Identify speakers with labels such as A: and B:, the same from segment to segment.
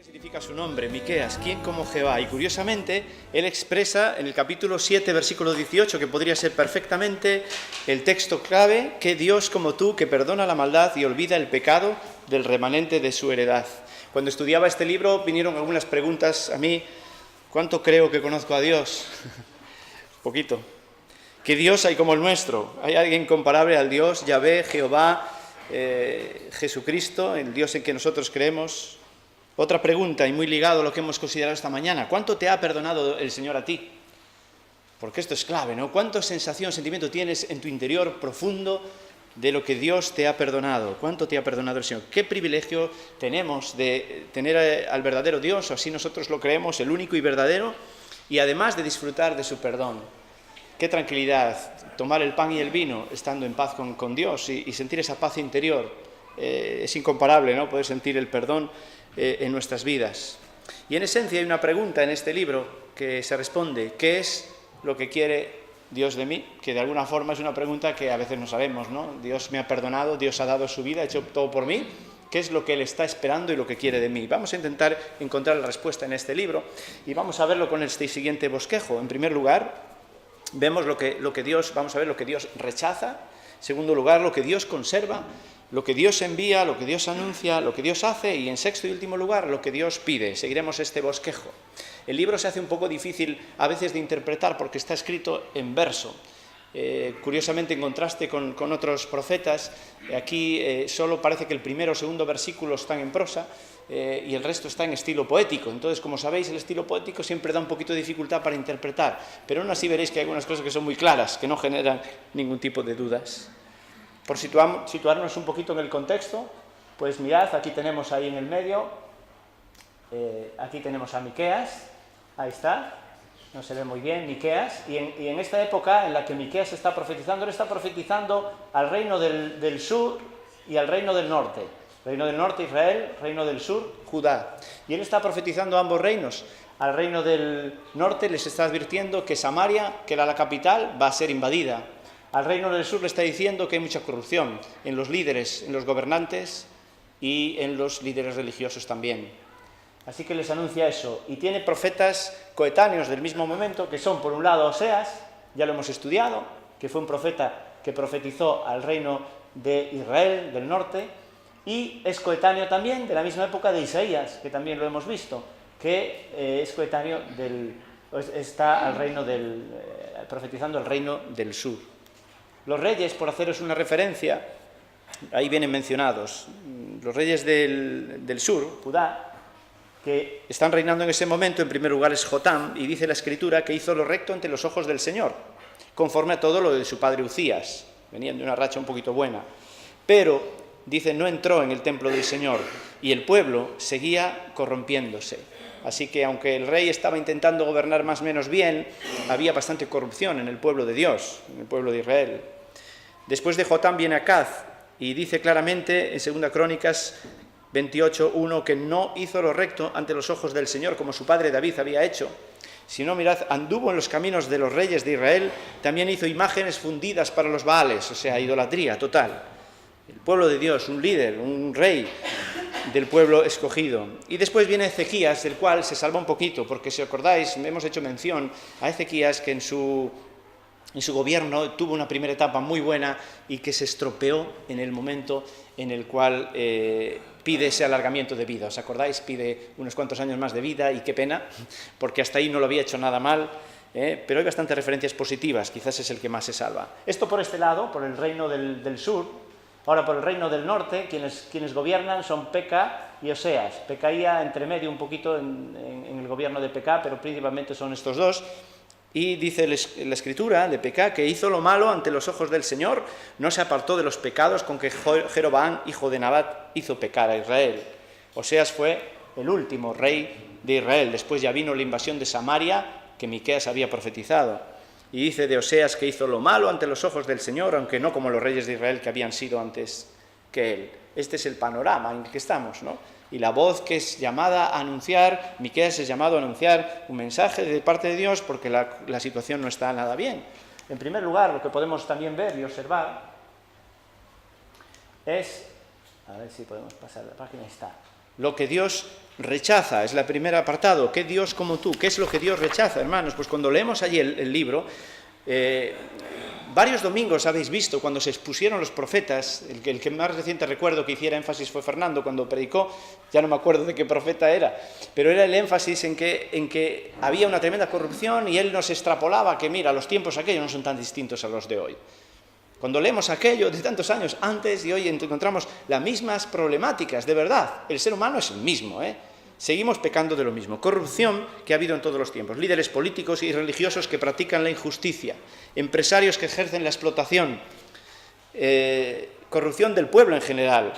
A: Significa su nombre, Miqueas, ¿quién como Jehová? Y curiosamente, él expresa en el capítulo 7, versículo 18, que podría ser perfectamente el texto clave, que Dios como tú, que perdona la maldad y olvida el pecado del remanente de su heredad. Cuando estudiaba este libro vinieron algunas preguntas a mí. ¿Cuánto creo que conozco a Dios? Poquito. ¿Qué Dios hay como el nuestro? ¿Hay alguien comparable al Dios, Yahvé, Jehová, Jesucristo, el Dios en que nosotros creemos? Otra pregunta, y muy ligado a lo que hemos considerado esta mañana: ¿cuánto te ha perdonado el Señor a ti? Porque esto es clave, ¿no? ¿Cuánta sensación, sentimiento tienes en tu interior profundo de lo que Dios te ha perdonado? ¿Cuánto te ha perdonado el Señor? ¿Qué privilegio tenemos de tener al verdadero Dios, o así nosotros lo creemos, el único y verdadero, y además de disfrutar de su perdón? Qué tranquilidad tomar el pan y el vino estando en paz con Dios y sentir esa paz interior. Es incomparable, ¿no? Poder sentir el perdón en nuestras vidas. Y en esencia hay una pregunta en este libro que se responde: ¿qué es lo que quiere Dios de mí? Que de alguna forma es una pregunta que a veces no sabemos, ¿no? Dios me ha perdonado, Dios ha dado su vida, ha hecho todo por mí. ¿Qué es lo que Él está esperando y lo que quiere de mí? Vamos a intentar encontrar la respuesta en este libro y vamos a verlo con este siguiente bosquejo. En primer lugar, vemos vamos a ver lo que Dios rechaza. En segundo lugar, lo que Dios conserva, lo que Dios envía, lo que Dios anuncia, lo que Dios hace, y en sexto y último lugar, lo que Dios pide. Seguiremos este bosquejo. El libro se hace un poco difícil a veces de interpretar porque está escrito en verso. Curiosamente, en contraste con otros profetas, aquí solo parece que el primero o segundo versículo están en prosa y el resto está en estilo poético. Entonces, como sabéis, el estilo poético siempre da un poquito de dificultad para interpretar, pero aún así veréis que hay algunas cosas que son muy claras, que no generan ningún tipo de dudas. Por situarnos un poquito en el contexto, pues mirad, aquí tenemos ahí en el medio, aquí tenemos a Miqueas, ahí está, no se ve muy bien, Miqueas, y en esta época en la que Miqueas está profetizando, él está profetizando al reino del sur y al reino del norte. Reino del norte, Israel; reino del sur, Judá. Y él está profetizando a ambos reinos. Al reino del norte les está advirtiendo que Samaria, que era la capital, va a ser invadida. Al reino del sur le está diciendo que hay mucha corrupción en los líderes, en los gobernantes y en los líderes religiosos también. Así que les anuncia eso. Y tiene profetas coetáneos del mismo momento, que son, por un lado, Oseas, ya lo hemos estudiado, que fue un profeta que profetizó al reino de Israel, del norte, y es coetáneo también de la misma época de Isaías, que también lo hemos visto, que es coetáneo está profetizando al reino del sur. Los reyes, por haceros una referencia, ahí vienen mencionados. Los reyes del sur, Judá, que están reinando en ese momento, en primer lugar es Jotam, y dice la Escritura que hizo lo recto ante los ojos del Señor, conforme a todo lo de su padre Uzías. Venían de una racha un poquito buena. Pero, dice, no entró en el templo del Señor, y el pueblo seguía corrompiéndose. Así que, aunque el rey estaba intentando gobernar más o menos bien, había bastante corrupción en el pueblo de Dios, en el pueblo de Israel. Después de Jotam viene Acaz, y dice claramente en 2 Crónicas 28:1 que no hizo lo recto ante los ojos del Señor, como su padre David había hecho, sino, mirad, anduvo en los caminos de los reyes de Israel, también hizo imágenes fundidas para los Baales, o sea, idolatría total. El pueblo de Dios, un líder, un rey del pueblo escogido. Y después viene Ezequías, del cual se salva un poquito, porque si acordáis, hemos hecho mención a Ezequías, que en su gobierno tuvo una primera etapa muy buena y que se estropeó en el momento en el cual pide ese alargamiento de vida. ¿Os acordáis? Pide unos cuantos años más de vida, y qué pena, porque hasta ahí no lo había hecho nada mal, pero hay bastantes referencias positivas, quizás es el que más se salva. Esto por este lado, por el reino del sur. Ahora, por el reino del norte, quienes gobiernan son Peca y Oseas. Pecaía entre medio un poquito en el gobierno de Peca, pero principalmente son estos dos. Y dice la Escritura de Peca que hizo lo malo ante los ojos del Señor, no se apartó de los pecados con que Jeroboam, hijo de Nabat, hizo pecar a Israel. Oseas fue el último rey de Israel. Después ya vino la invasión de Samaria, que Miqueas había profetizado. Y dice de Oseas que hizo lo malo ante los ojos del Señor, aunque no como los reyes de Israel que habían sido antes que él. Este es el panorama en el que estamos, ¿no? Y la voz que es llamada a anunciar, Miqueas es llamado a anunciar un mensaje de parte de Dios, porque la situación no está nada bien. En primer lugar, lo que podemos también ver y observar es, a ver si podemos pasar la página, está, Lo que Dios rechaza es el primer apartado. ¿Qué Dios como tú? ¿Qué es lo que Dios rechaza, hermanos? Pues cuando leemos allí el libro, varios domingos habéis visto cuando se expusieron los profetas, el que más reciente recuerdo que hiciera énfasis fue Fernando cuando predicó, ya no me acuerdo de qué profeta era, pero era el énfasis en que había una tremenda corrupción y él nos extrapolaba que mira, los tiempos aquellos no son tan distintos a los de hoy. Cuando leemos aquello de tantos años antes y hoy encontramos las mismas problemáticas, de verdad, el ser humano es el mismo, Seguimos pecando de lo mismo. Corrupción que ha habido en todos los tiempos. Líderes políticos y religiosos que practican la injusticia. Empresarios que ejercen la explotación. Corrupción del pueblo en general.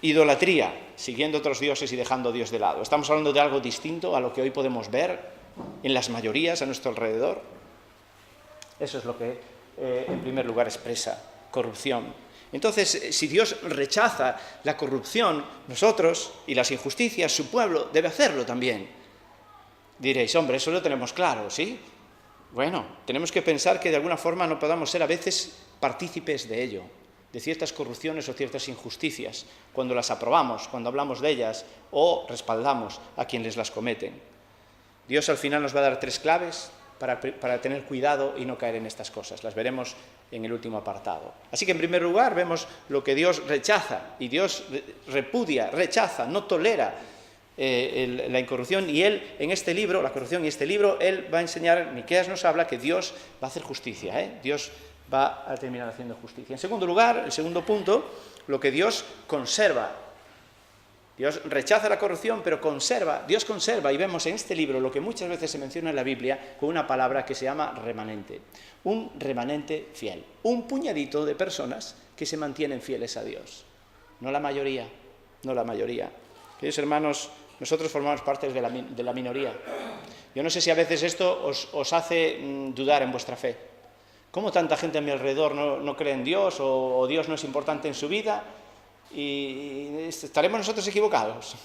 A: Idolatría, siguiendo otros dioses y dejando a Dios de lado. Estamos hablando de algo distinto a lo que hoy podemos ver en las mayorías a nuestro alrededor. Eso es lo que, en primer lugar, expresa corrupción. Entonces, si Dios rechaza la corrupción, nosotros y las injusticias, su pueblo debe hacerlo también. Diréis, hombre, eso lo tenemos claro, ¿sí? Bueno, tenemos que pensar que de alguna forma no podamos ser a veces partícipes de ello, de ciertas corrupciones o ciertas injusticias, cuando las aprobamos, cuando hablamos de ellas o respaldamos a quienes las cometen. Dios al final nos va a dar 3 claves para tener cuidado y no caer en estas cosas. Las veremos en el último apartado. Así que en primer lugar vemos lo que Dios rechaza, y Dios repudia, rechaza, no tolera la incorrupción, y Él en este libro, la corrupción y este libro, Él va a enseñar, Miqueas nos habla que Dios va a hacer justicia, Dios va a terminar haciendo justicia. En segundo lugar, el segundo punto, lo que Dios conserva. Dios rechaza la corrupción, pero conserva, Dios conserva, y vemos en este libro lo que muchas veces se menciona en la Biblia con una palabra que se llama remanente. Un remanente fiel, un puñadito de personas que se mantienen fieles a Dios. No la mayoría, no la mayoría. Queridos hermanos, nosotros formamos parte de la minoría. Yo no sé si a veces esto os hace dudar en vuestra fe. ¿Cómo tanta gente a mi alrededor no cree en Dios o Dios no es importante en su vida? Y estaremos nosotros equivocados.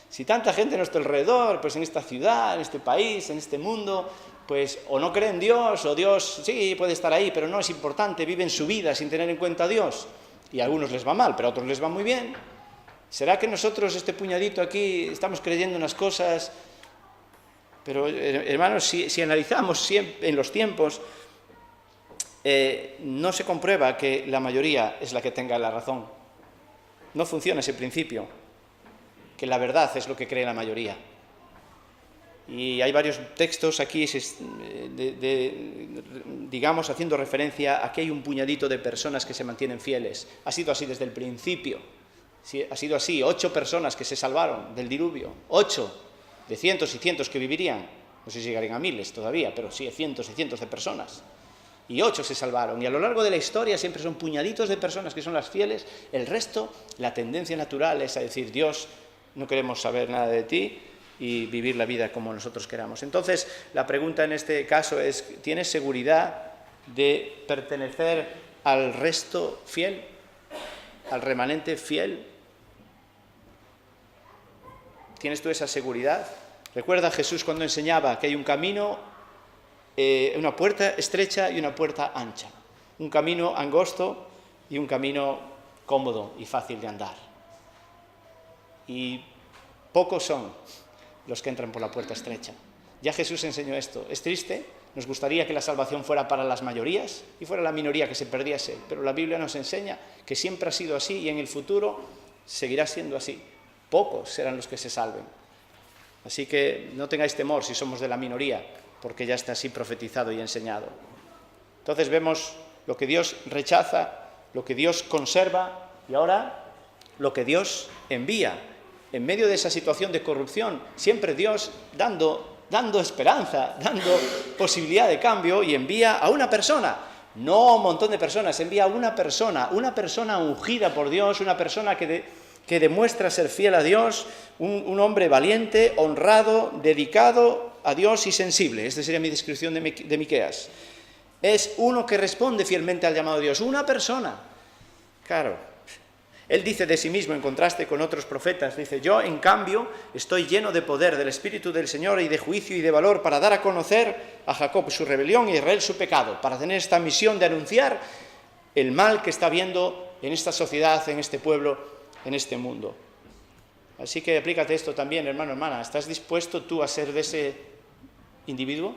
A: Si tanta gente a nuestro alrededor, pues en esta ciudad, en este país, en este mundo, pues o no cree en Dios, o Dios sí puede estar ahí, pero no es importante, viven su vida sin tener en cuenta a Dios, y a algunos les va mal, pero a otros les va muy bien. ¿Será que nosotros, este puñadito aquí, estamos creyendo unas cosas? Pero hermanos, si analizamos siempre en los tiempos, no se comprueba que la mayoría es la que tenga la razón. No funciona ese principio, que la verdad es lo que cree la mayoría. Y hay varios textos aquí, digamos, haciendo referencia a que hay un puñadito de personas que se mantienen fieles. Ha sido así desde el principio. Sí, ha sido así, 8 personas que se salvaron del diluvio. 8 de cientos y cientos que vivirían. No sé si llegarían a miles todavía, pero sí, cientos y cientos de personas. Y 8 se salvaron. Y a lo largo de la historia siempre son puñaditos de personas que son las fieles. El resto, la tendencia natural es a decir, Dios, no queremos saber nada de ti, y vivir la vida como nosotros queramos. Entonces, la pregunta en este caso es, ¿tienes seguridad de pertenecer al resto fiel? ¿Al remanente fiel? ¿Tienes tú esa seguridad? Recuerda Jesús cuando enseñaba que hay un camino, una puerta estrecha y una puerta ancha, un camino angosto y un camino cómodo y fácil de andar. Y pocos son los que entran por la puerta estrecha. Ya Jesús enseñó esto. Es triste, nos gustaría que la salvación fuera para las mayorías y fuera la minoría que se perdiese, pero la Biblia nos enseña que siempre ha sido así y en el futuro seguirá siendo así. Pocos serán los que se salven. Así que no tengáis temor si somos de la minoría, porque ya está así profetizado y enseñado. Entonces vemos lo que Dios rechaza, lo que Dios conserva y ahora lo que Dios envía. En medio de esa situación de corrupción, siempre Dios dando esperanza, dando posibilidad de cambio, y envía a una persona, no a un montón de personas, envía a una persona ungida por Dios, una persona que demuestra ser fiel a Dios, un hombre valiente, honrado, dedicado a Dios y sensible. Esta sería mi descripción de Miqueas. Es uno que responde fielmente al llamado de Dios, una persona. Claro, él dice de sí mismo, en contraste con otros profetas, dice, yo en cambio estoy lleno de poder del Espíritu del Señor y de juicio y de valor para dar a conocer a Jacob su rebelión y a Israel su pecado, para tener esta misión de anunciar el mal que está habiendo en esta sociedad, en este pueblo, en este mundo. Así que aplícate esto también, hermano, hermana. ¿Estás dispuesto tú a ser de ese individuo?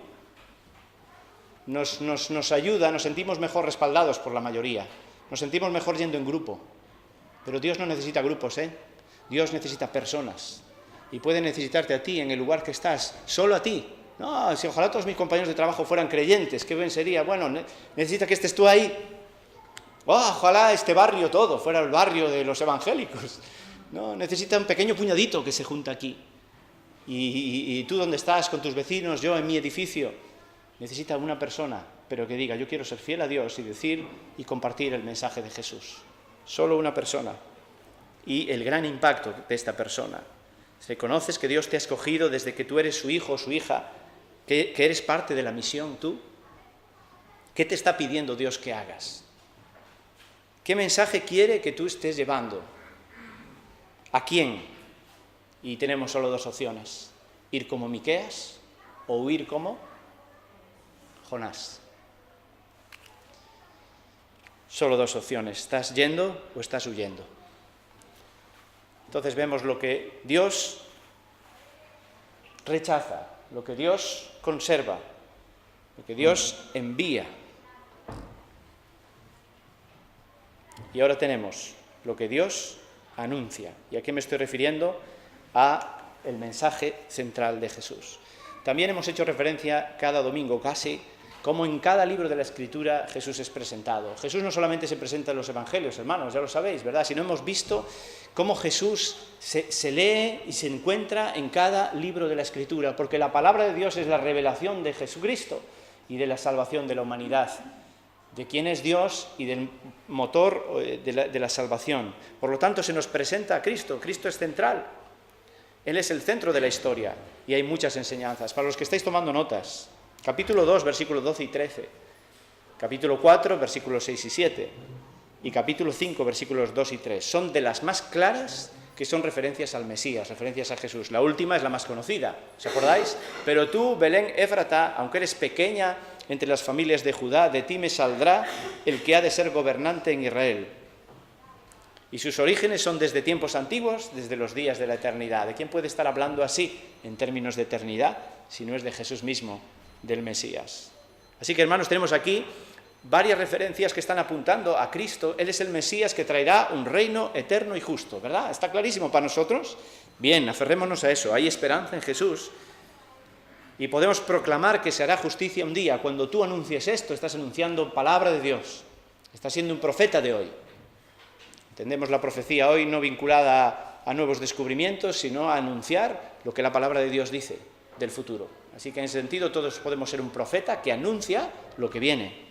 A: Nos ayuda, nos sentimos mejor respaldados por la mayoría. Nos sentimos mejor yendo en grupo. Pero Dios no necesita grupos, ¿eh? Dios necesita personas. Y puede necesitarte a ti en el lugar que estás, solo a ti. No, si ojalá todos mis compañeros de trabajo fueran creyentes, qué bien sería. Bueno, necesita que estés tú ahí. Oh, ojalá este barrio todo fuera el barrio de los evangélicos. No, necesita un pequeño puñadito que se junta aquí. Y tú donde estás con tus vecinos, yo en mi edificio, necesita una persona, pero que diga, yo quiero ser fiel a Dios y decir y compartir el mensaje de Jesús. Solo una persona. Y el gran impacto de esta persona. ¿Reconoces que Dios te ha escogido desde que tú eres su hijo o su hija? ¿Que eres parte de la misión tú? ¿Qué te está pidiendo Dios que hagas? ¿Qué mensaje quiere que tú estés llevando? ¿A quién? Y tenemos solo dos opciones. Ir como Miqueas o huir como Jonás. Solo dos opciones. ¿Estás yendo o estás huyendo? Entonces vemos lo que Dios rechaza, lo que Dios conserva, lo que Dios envía. Y ahora tenemos lo que Dios anuncia. ¿Y a qué me estoy refiriendo? A el mensaje central de Jesús. También hemos hecho referencia cada domingo casi, como en cada libro de la Escritura Jesús es presentado. Jesús no solamente se presenta en los Evangelios, hermanos, ya lo sabéis, ¿verdad? Sino hemos visto cómo Jesús se lee y se encuentra en cada libro de la Escritura, porque la palabra de Dios es la revelación de Jesucristo y de la salvación de la humanidad, de quién es Dios y del motor de la salvación. Por lo tanto, se nos presenta a Cristo. Cristo es central. Él es el centro de la historia y hay muchas enseñanzas. Para los que estáis tomando notas, capítulo 2, versículos 12 y 13, capítulo 4, versículos 6 y 7, y capítulo 5, versículos 2 y 3, son de las más claras que son referencias al Mesías, referencias a Jesús. La última es la más conocida, ¿os acordáis? Pero tú, Belén Éfrata, aunque eres pequeña entre las familias de Judá, de ti me saldrá el que ha de ser gobernante en Israel. Y sus orígenes son desde tiempos antiguos, desde los días de la eternidad. ¿De quién puede estar hablando así en términos de eternidad, si no es de Jesús mismo, del Mesías? Así que, hermanos, tenemos aquí varias referencias que están apuntando a Cristo. Él es el Mesías que traerá un reino eterno y justo, ¿verdad? ¿Está clarísimo para nosotros? Bien, aferrémonos a eso. Hay esperanza en Jesús y podemos proclamar que se hará justicia un día. Cuando tú anuncies esto, estás anunciando palabra de Dios. Estás siendo un profeta de hoy. Entendemos la profecía hoy no vinculada a nuevos descubrimientos, sino a anunciar lo que la palabra de Dios dice del futuro. Así que en ese sentido todos podemos ser un profeta que anuncia lo que viene.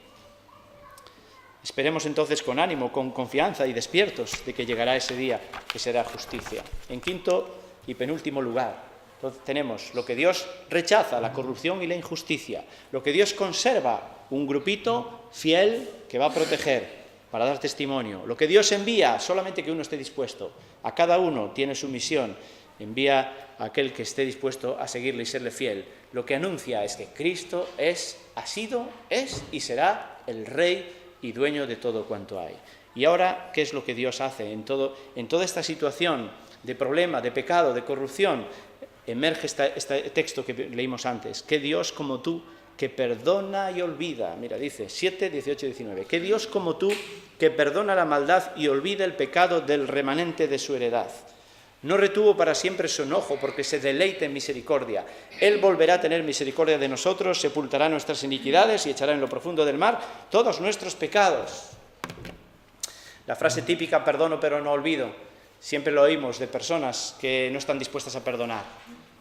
A: Esperemos entonces con ánimo, con confianza y despiertos de que llegará ese día que será justicia. En quinto y penúltimo lugar, entonces tenemos lo que Dios rechaza, la corrupción y la injusticia. Lo que Dios conserva, un grupito fiel que va a proteger, para dar testimonio. Lo que Dios envía, solamente que uno esté dispuesto. A cada uno tiene su misión. Envía a aquel que esté dispuesto a seguirle y serle fiel. Lo que anuncia es que Cristo ha sido, es y será el Rey y dueño de todo cuanto hay. Y ahora, ¿qué es lo que Dios hace? En toda esta situación de problema, de pecado, de corrupción, emerge este texto que leímos antes. Que Dios como tú, que perdona y olvida. Mira, dice 7, 18 y 19. Que Dios como tú, que perdona la maldad y olvida el pecado del remanente de su heredad. No retuvo para siempre su enojo, porque se deleita en misericordia. Él volverá a tener misericordia de nosotros, sepultará nuestras iniquidades y echará en lo profundo del mar todos nuestros pecados. La frase típica, perdono pero no olvido, siempre lo oímos de personas que no están dispuestas a perdonar.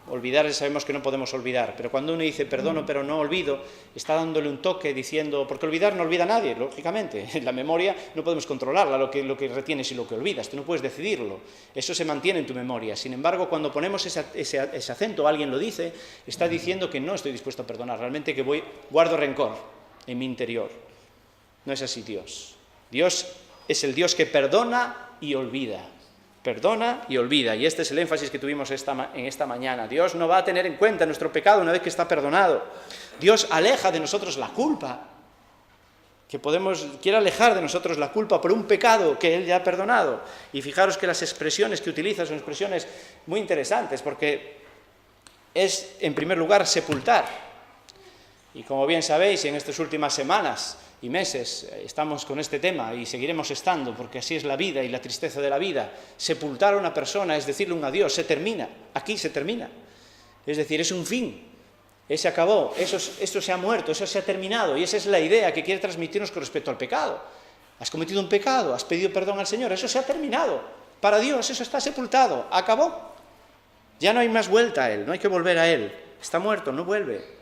A: Olvidar, sabemos que no podemos olvidar, pero cuando uno dice perdono pero no olvido, está dándole un toque diciendo, porque olvidar no olvida a nadie, lógicamente, la memoria no podemos controlarla, lo que retienes y lo que olvidas, tú no puedes decidirlo, eso se mantiene en tu memoria. Sin embargo, cuando ponemos ese acento, alguien lo dice, está diciendo que no estoy dispuesto a perdonar, realmente que guardo rencor en mi interior. No es así Dios. Dios es el Dios que perdona y olvida. Perdona y olvida. Y este es el énfasis que tuvimos en esta mañana. Dios no va a tener en cuenta nuestro pecado una vez que está perdonado. Dios aleja de nosotros la culpa. quiere alejar de nosotros la culpa por un pecado que Él ya ha perdonado. Y fijaros que las expresiones que utiliza son expresiones muy interesantes, porque es, en primer lugar, sepultar. Y como bien sabéis, en estas últimas semanas y meses estamos con este tema y seguiremos estando, porque así es la vida y la tristeza de la vida. Sepultar a una persona es decirle un adiós, se termina, aquí se termina. Es decir, es un fin. Se acabó, esto se ha muerto, eso se ha terminado, y esa es la idea que quiere transmitirnos con respecto al pecado. Has cometido un pecado, has pedido perdón al Señor, eso se ha terminado. Para Dios eso está sepultado, acabó. Ya no hay más vuelta a Él, no hay que volver a Él. Está muerto, no vuelve.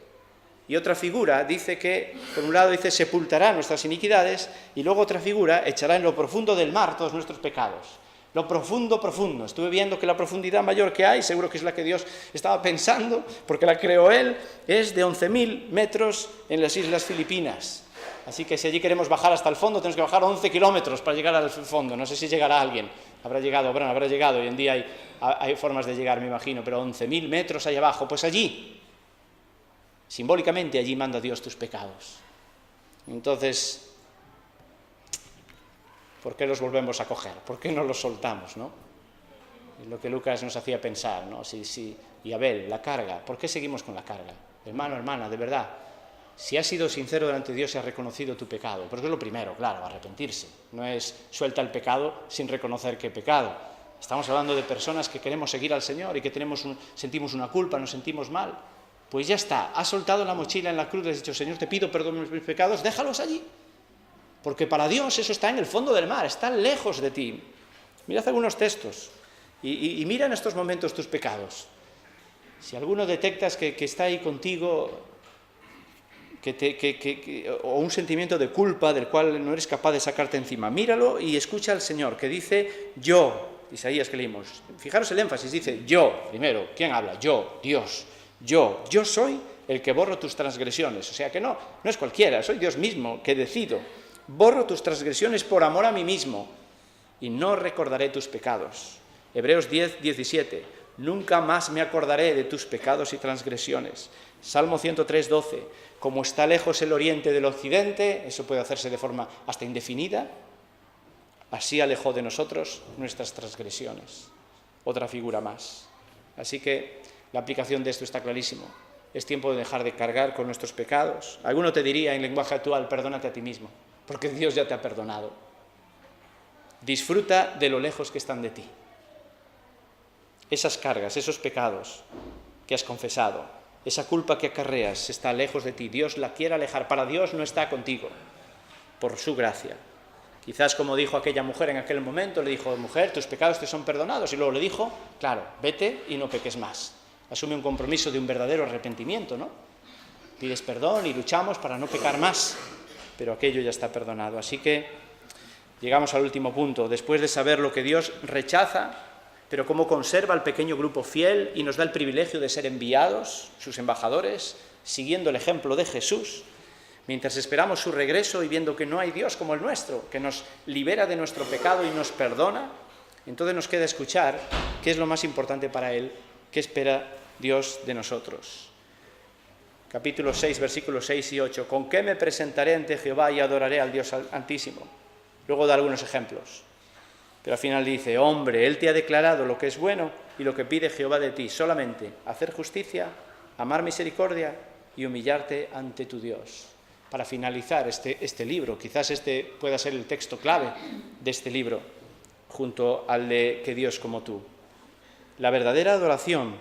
A: Y otra figura dice que, por un lado dice, sepultará nuestras iniquidades, y luego otra figura echará en lo profundo del mar todos nuestros pecados. Lo profundo, profundo. Estuve viendo que la profundidad mayor que hay, seguro que es la que Dios estaba pensando, porque la creó Él, es de 11.000 metros en las Islas Filipinas. Así que si allí queremos bajar hasta el fondo, tenemos que bajar 11 kilómetros para llegar al fondo. No sé si llegará alguien. Habrá llegado, hoy en día hay formas de llegar, me imagino, pero 11.000 metros allá abajo, pues allí, simbólicamente allí manda Dios tus pecados. Entonces, ¿por qué los volvemos a coger? ¿Por qué no los soltamos, no? Es lo que Lucas nos hacía pensar, ¿no? Y Abel, la carga. ¿Por qué seguimos con la carga? Hermano, hermana, de verdad, si has sido sincero delante de Dios y has reconocido tu pecado, porque es lo primero, claro, arrepentirse. No es suelta el pecado sin reconocer que he pecado. Estamos hablando de personas que queremos seguir al Señor y que sentimos una culpa, nos sentimos mal. Pues ya está, has soltado la mochila en la cruz, le has dicho, Señor, te pido perdón por mis pecados, déjalos allí. Porque para Dios eso está en el fondo del mar, está lejos de ti. Mirad algunos textos y mira en estos momentos tus pecados. Si alguno detectas que está ahí contigo, o un sentimiento de culpa del cual no eres capaz de sacarte encima, míralo y escucha al Señor, que dice yo, Isaías que leímos. Fijaros el énfasis, dice yo, primero, ¿quién habla? Yo, Dios, yo soy el que borro tus transgresiones. O sea que no es cualquiera, soy Dios mismo que decido. Borro tus transgresiones por amor a mí mismo y no recordaré tus pecados. Hebreos 10, 17. Nunca más me acordaré de tus pecados y transgresiones. Salmo 103, 12. Como está lejos el oriente del occidente, eso puede hacerse de forma hasta indefinida, así alejó de nosotros nuestras transgresiones. Otra figura más. Así que la aplicación de esto está clarísimo. Es tiempo de dejar de cargar con nuestros pecados. Alguno te diría en lenguaje actual, perdónate a ti mismo, porque Dios ya te ha perdonado. Disfruta de lo lejos que están de ti. Esas cargas, esos pecados que has confesado, esa culpa que acarreas está lejos de ti. Dios la quiere alejar. Para Dios no está contigo, por su gracia. Quizás como dijo aquella mujer en aquel momento, le dijo, mujer, tus pecados te son perdonados. Y luego le dijo, claro, vete y no peques más. Asume un compromiso de un verdadero arrepentimiento, ¿no? Pides perdón y luchamos para no pecar más, pero aquello ya está perdonado. Así que llegamos al último punto. Después de saber lo que Dios rechaza, pero cómo conserva al pequeño grupo fiel y nos da el privilegio de ser enviados, sus embajadores, siguiendo el ejemplo de Jesús, mientras esperamos su regreso y viendo que no hay Dios como el nuestro, que nos libera de nuestro pecado y nos perdona, entonces nos queda escuchar qué es lo más importante para Él, qué espera Dios de nosotros. Capítulo 6, versículos 6 y 8. ¿Con qué me presentaré ante Jehová y adoraré al Dios Altísimo? Luego da algunos ejemplos. Pero al final dice, hombre, Él te ha declarado lo que es bueno y lo que pide Jehová de ti, solamente hacer justicia, amar misericordia y humillarte ante tu Dios. Para finalizar este libro, quizás este pueda ser el texto clave de este libro, junto al de que Dios como tú. La verdadera adoración,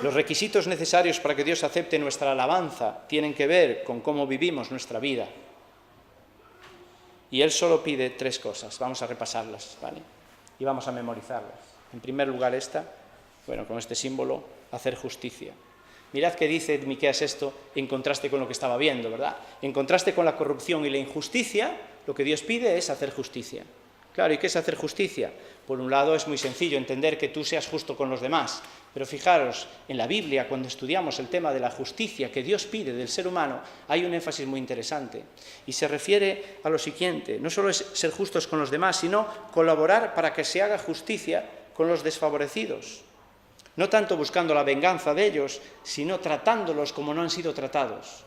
A: los requisitos necesarios para que Dios acepte nuestra alabanza tienen que ver con cómo vivimos nuestra vida. Y Él solo pide 3 cosas, vamos a repasarlas, ¿vale? Y vamos a memorizarlas. En primer lugar con este símbolo, hacer justicia. Mirad qué dice Miqueas esto en contraste con lo que estaba viendo, ¿verdad? En contraste con la corrupción y la injusticia, lo que Dios pide es hacer justicia. Claro, ¿y qué es hacer justicia? Por un lado es muy sencillo entender que tú seas justo con los demás, pero fijaros, en la Biblia, cuando estudiamos el tema de la justicia que Dios pide del ser humano, hay un énfasis muy interesante, y se refiere a lo siguiente, no solo es ser justos con los demás, sino colaborar para que se haga justicia con los desfavorecidos, no tanto buscando la venganza de ellos, sino tratándolos como no han sido tratados.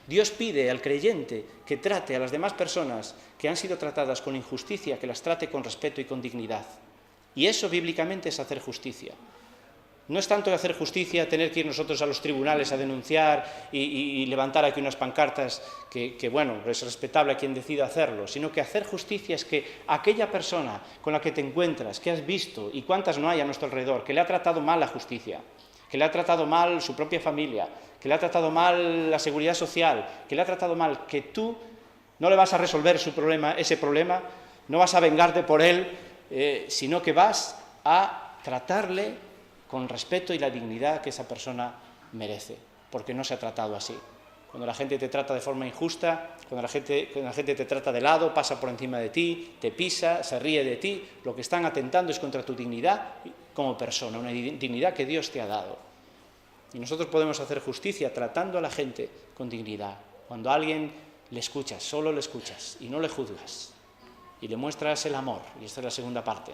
A: Dios pide al creyente que trate a las demás personas que han sido tratadas con injusticia, que las trate con respeto y con dignidad. Y eso bíblicamente es hacer justicia. No es tanto hacer justicia tener que ir nosotros a los tribunales a denunciar y levantar aquí unas pancartas que bueno, es respetable a quien decida hacerlo, sino que hacer justicia es que aquella persona con la que te encuentras, que has visto, y cuántas no hay a nuestro alrededor, que le ha tratado mal la justicia, que le ha tratado mal su propia familia, que le ha tratado mal la seguridad social, que le ha tratado mal, que tú no le vas a resolver su problema, ese problema, no vas a vengarte por él, sino que vas a tratarle con respeto y la dignidad que esa persona merece, porque no se ha tratado así. Cuando la gente te trata de forma injusta, cuando la gente te trata de lado, pasa por encima de ti, te pisa, se ríe de ti, lo que están atentando es contra tu dignidad como persona, una dignidad que Dios te ha dado. Y nosotros podemos hacer justicia tratando a la gente con dignidad. Cuando a alguien le escuchas, solo le escuchas y no le juzgas y le muestras el amor, y esta es la segunda parte,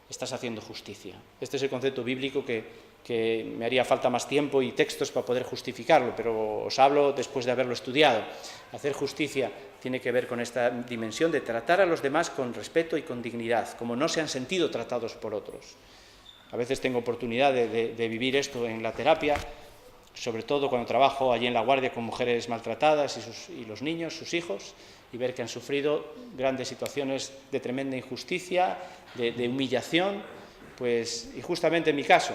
A: estás haciendo justicia. Este es el concepto bíblico que me haría falta más tiempo y textos para poder justificarlo, pero os hablo después de haberlo estudiado. Hacer justicia tiene que ver con esta dimensión de tratar a los demás con respeto y con dignidad, como no se han sentido tratados por otros. A veces tengo oportunidad de vivir esto en la terapia, sobre todo cuando trabajo allí en la guardia con mujeres maltratadas y los niños, sus hijos, y ver que han sufrido grandes situaciones de tremenda injusticia, de humillación, pues, y justamente en mi caso,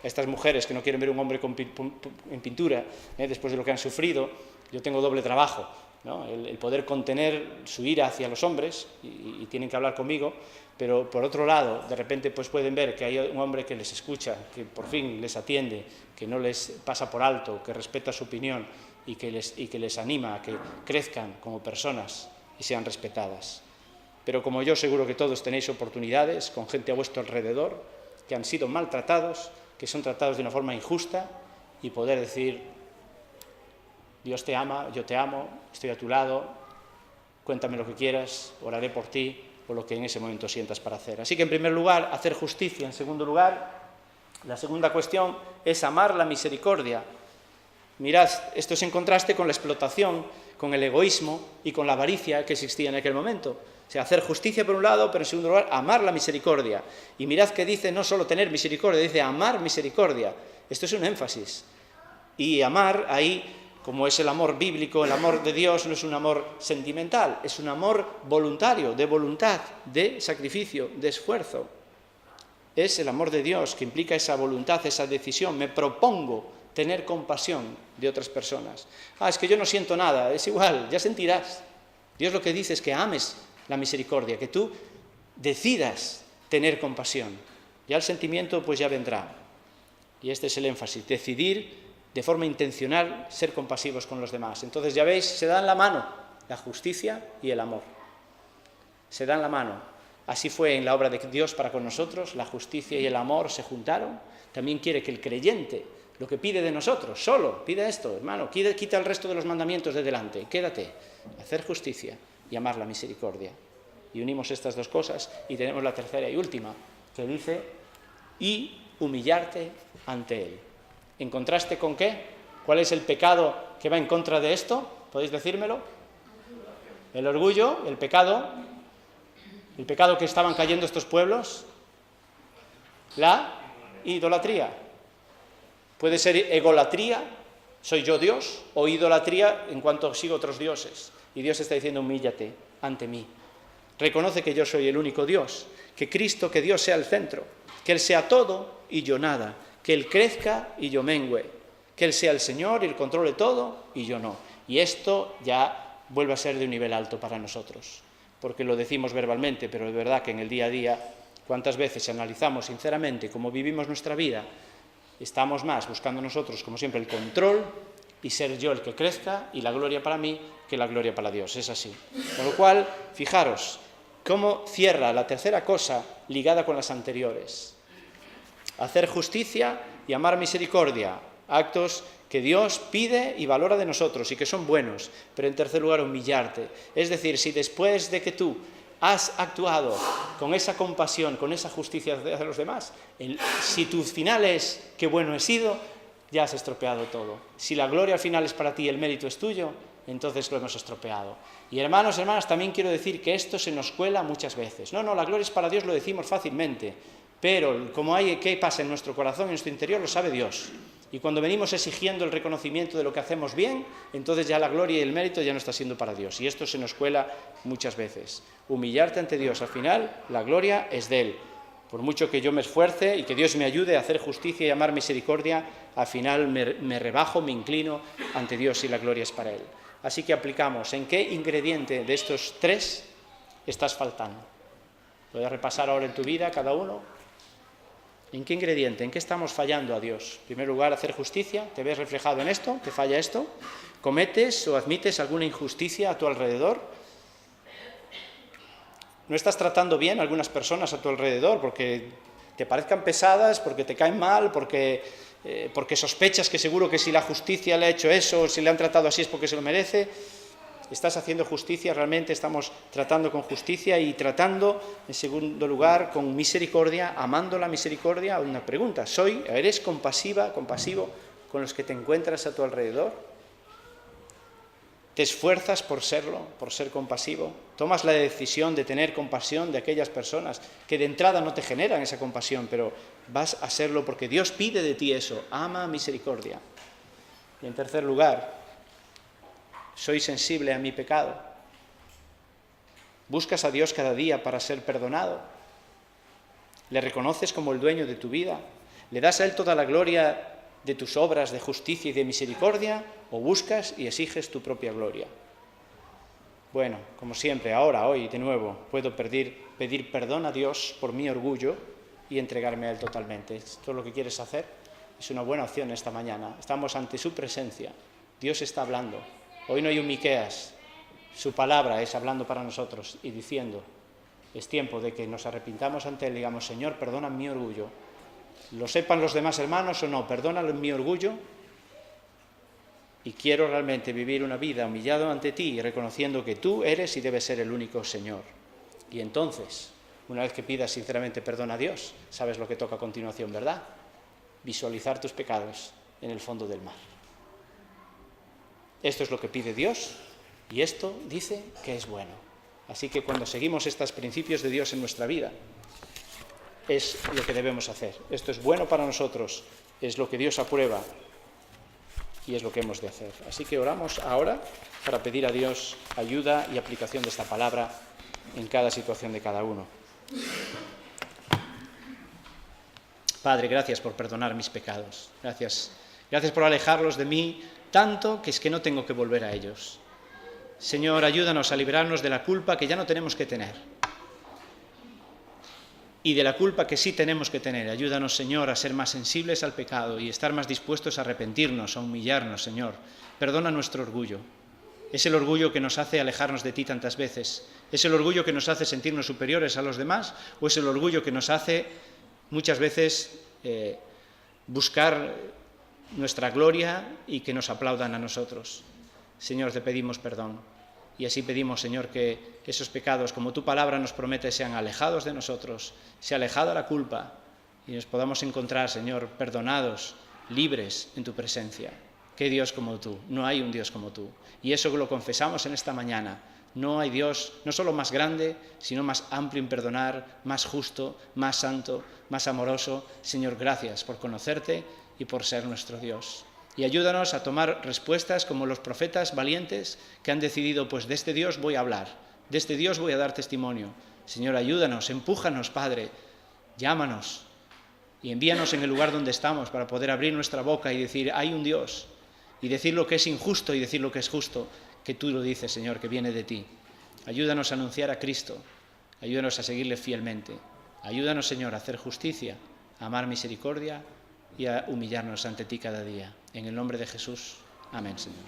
A: estas mujeres que no quieren ver un hombre en pintura, después de lo que han sufrido, yo tengo doble trabajo, ¿no? El poder contener su ira hacia los hombres, y tienen que hablar conmigo, pero por otro lado, de repente pues pueden ver que hay un hombre que les escucha, que por fin les atiende, que no les pasa por alto, que respeta su opinión y que les anima a que crezcan como personas y sean respetadas. Pero como yo seguro que todos tenéis oportunidades con gente a vuestro alrededor que han sido maltratados, que son tratados de una forma injusta, y poder decir: Dios te ama, yo te amo, estoy a tu lado, cuéntame lo que quieras, oraré por ti, o lo que en ese momento sientas para hacer. Así que en primer lugar, hacer justicia. En segundo lugar, la segunda cuestión es amar la misericordia. Mirad, esto es en contraste con la explotación, con el egoísmo y con la avaricia que existía en aquel momento. O sea, hacer justicia por un lado, pero en segundo lugar, amar la misericordia. Y mirad que dice no solo tener misericordia, dice amar misericordia. Esto es un énfasis. Y amar ahí, como es el amor bíblico, el amor de Dios, no es un amor sentimental, es un amor voluntario, de voluntad, de sacrificio, de esfuerzo. Es el amor de Dios que implica esa voluntad, esa decisión. Me propongo tener compasión de otras personas. Es que yo no siento nada, es igual, ya sentirás. Dios lo que dice es que ames la misericordia, que tú decidas tener compasión. Ya el sentimiento pues ya vendrá. Y este es el énfasis, decidir de forma intencional ser compasivos con los demás. Entonces ya veis, se dan la mano la justicia y el amor. Se dan la mano. Así fue en la obra de Dios para con nosotros, la justicia y el amor se juntaron. También quiere que el creyente, lo que pide de nosotros, solo pide esto, hermano, quita el resto de los mandamientos de delante, quédate, hacer justicia y amar la misericordia. Y unimos estas dos cosas y tenemos la tercera y última, que dice, y humillarte ante Él. ¿En contraste con qué? ¿Cuál es el pecado que va en contra de esto? ¿Podéis decírmelo? El orgullo, el pecado que estaban cayendo estos pueblos, la idolatría. Puede ser egolatría, soy yo Dios, o idolatría en cuanto sigo otros dioses. Y Dios está diciendo, humíllate ante mí. Reconoce que yo soy el único Dios, que Cristo, que Dios sea el centro, que Él sea todo y yo nada, que Él crezca y yo mengüe, que Él sea el Señor y Él controle todo y yo no. Y esto ya vuelve a ser de un nivel alto para nosotros, porque lo decimos verbalmente, pero es verdad que en el día a día, cuántas veces analizamos sinceramente cómo vivimos nuestra vida, estamos más buscando nosotros, como siempre, el control y ser yo el que crezca y la gloria para mí que la gloria para Dios. Es así. Con lo cual, fijaros cómo cierra la tercera cosa ligada con las anteriores. Hacer justicia y amar misericordia, actos que Dios pide y valora de nosotros y que son buenos, pero en tercer lugar humillarte. Es decir, si después de que tú has actuado con esa compasión, con esa justicia hacia los demás, si tu final es qué bueno he sido, ya has estropeado todo. Si la gloria al final es para ti y el mérito es tuyo, entonces lo hemos estropeado. Y hermanos, hermanas, también quiero decir que esto se nos cuela muchas veces. No, la gloria es para Dios, lo decimos fácilmente, pero como qué pasa en nuestro corazón, en nuestro interior, lo sabe Dios. Y cuando venimos exigiendo el reconocimiento de lo que hacemos bien, entonces ya la gloria y el mérito ya no está siendo para Dios. Y esto se nos cuela muchas veces. Humillarte ante Dios, al final, la gloria es de Él. Por mucho que yo me esfuerce y que Dios me ayude a hacer justicia y amar misericordia, al final me rebajo, me inclino ante Dios y la gloria es para Él. Así que aplicamos, ¿en qué ingrediente de estos 3 estás faltando? ¿Puedes repasar ahora en tu vida cada uno? ¿En qué ingrediente? ¿En qué estamos fallando a Dios? En primer lugar, hacer justicia. ¿Te ves reflejado en esto? ¿Te falla esto? ¿Cometes o admites alguna injusticia a tu alrededor? ¿No estás tratando bien a algunas personas a tu alrededor porque te parezcan pesadas, porque te caen mal, porque sospechas que seguro que si la justicia le ha hecho eso, o si le han tratado así es porque se lo merece? ¿Estás haciendo justicia? ¿Realmente estamos tratando con justicia y tratando, en segundo lugar, con misericordia, amando la misericordia? Una pregunta, ¿eres compasivo con los que te encuentras a tu alrededor? ¿Te esfuerzas por serlo, por ser compasivo? ¿Tomas la decisión de tener compasión de aquellas personas que de entrada no te generan esa compasión, pero vas a serlo porque Dios pide de ti eso? Ama misericordia. Y en tercer lugar, ¿soy sensible a mi pecado? ¿Buscas a Dios cada día para ser perdonado? ¿Le reconoces como el dueño de tu vida? ¿Le das a Él toda la gloria de tus obras de justicia y de misericordia, o buscas y exiges tu propia gloria? Bueno, como siempre, hoy, de nuevo, puedo pedir perdón a Dios por mi orgullo y entregarme a Él totalmente. ¿Esto es lo que quieres hacer? Es una buena opción esta mañana. Estamos ante su presencia. Dios está hablando. Hoy no hay un Miqueas. Su palabra es hablando para nosotros y diciendo, es tiempo de que nos arrepintamos ante Él y digamos, Señor, perdona mi orgullo. Lo sepan los demás hermanos o no, perdónalo en mi orgullo y quiero realmente vivir una vida humillado ante ti y reconociendo que tú eres y debes ser el único Señor. Y entonces, una vez que pidas sinceramente perdón a Dios, sabes lo que toca a continuación, ¿verdad? Visualizar tus pecados en el fondo del mar. Esto es lo que pide Dios y esto dice que es bueno. Así que cuando seguimos estos principios de Dios en nuestra vida, es lo que debemos hacer. Esto es bueno para nosotros, es lo que Dios aprueba y es lo que hemos de hacer. Así que oramos ahora para pedir a Dios ayuda y aplicación de esta palabra en cada situación de cada uno. Padre, gracias por perdonar mis pecados. Gracias por alejarlos de mí tanto que es que no tengo que volver a ellos. Señor, ayúdanos a librarnos de la culpa que ya no tenemos que tener. Y de la culpa que sí tenemos que tener. Ayúdanos, Señor, a ser más sensibles al pecado y estar más dispuestos a arrepentirnos, a humillarnos, Señor. Perdona nuestro orgullo. Es el orgullo que nos hace alejarnos de ti tantas veces. ¿Es el orgullo que nos hace sentirnos superiores a los demás? ¿O es el orgullo que nos hace muchas veces buscar nuestra gloria y que nos aplaudan a nosotros? Señor, te pedimos perdón. Y así pedimos, Señor, que esos pecados, como tu palabra nos promete, sean alejados de nosotros, sea alejada la culpa y nos podamos encontrar, Señor, perdonados, libres en tu presencia. ¿Qué Dios como tú? No hay un Dios como tú. Y eso lo confesamos en esta mañana. No hay Dios, no solo más grande, sino más amplio en perdonar, más justo, más santo, más amoroso. Señor, gracias por conocerte y por ser nuestro Dios. Y ayúdanos a tomar respuestas como los profetas valientes que han decidido, pues de este Dios voy a hablar, de este Dios voy a dar testimonio. Señor, ayúdanos, empújanos, Padre, llámanos y envíanos en el lugar donde estamos para poder abrir nuestra boca y decir, hay un Dios, y decir lo que es injusto y decir lo que es justo, que tú lo dices, Señor, que viene de ti. Ayúdanos a anunciar a Cristo, ayúdanos a seguirle fielmente, ayúdanos, Señor, a hacer justicia, a amar misericordia y a humillarnos ante ti cada día. En el nombre de Jesús. Amén, Señor.